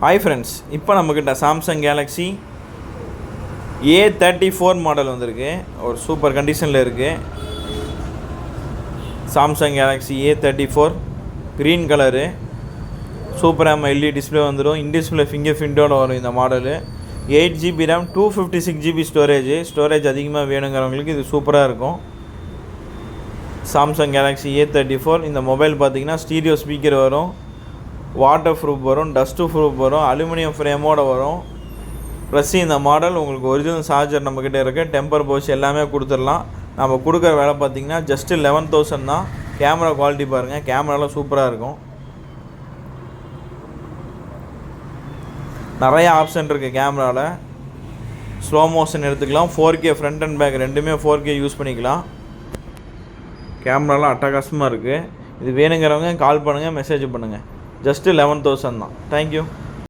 Hi friends, இப்போ நம்மக்கிட்ட Samsung Galaxy A34 model வந்திருக்கு. ஒரு சூப்பர் கண்டிஷனில் இருக்குது. Samsung Galaxy A34 green colour, super AMOLED display வந்துடும். இன்டிஸ்பிளே ஃபிங்கர் பிரிண்டோடு வரும் இந்த model. 8GB RAM, 256GB storage அதிகமாக வேணுங்கிறவங்களுக்கு இது சூப்பராக இருக்கும். சாம்சங் கேலக்ஸி A34 இந்த மொபைல் பார்த்திங்கன்னா ஸ்டீரியோ ஸ்பீக்கர் வரும், வாட்டர் ப்ரூஃப் வரும், டஸ்ட்டு ப்ரூஃப் வரும், அலுமினியம் ஃப்ரேமோடு வரும். ப்ளஸ் இந்த மாடல் உங்களுக்கு ஒரிஜினல் சார்ஜர் நம்மக்கிட்ட இருக்குது. டெம்பர் பவுச் எல்லாமே கொடுத்துடலாம். நம்ம கொடுக்குற வேலை பார்த்திங்கன்னா ஜஸ்ட்டு 11,000 தான். கேமரா குவாலிட்டி பாருங்கள், கேமராலாம் சூப்பராக இருக்கும். நிறைய ஆப்ஷன் இருக்குது கேமராவில். ஸ்லோ மோஷன் எடுத்துக்கலாம், 4K ஃப்ரண்ட் அண்ட் பேக் ரெண்டுமே 4K யூஸ் பண்ணிக்கலாம். கேமராலாம் அட்டகாசமாக இருக்குது. இது வேணுங்கிறவங்க கால் பண்ணுங்கள், மெசேஜ் பண்ணுங்கள். ஜஸ்ட்டு 11,000 தான். தேங்க்யூ.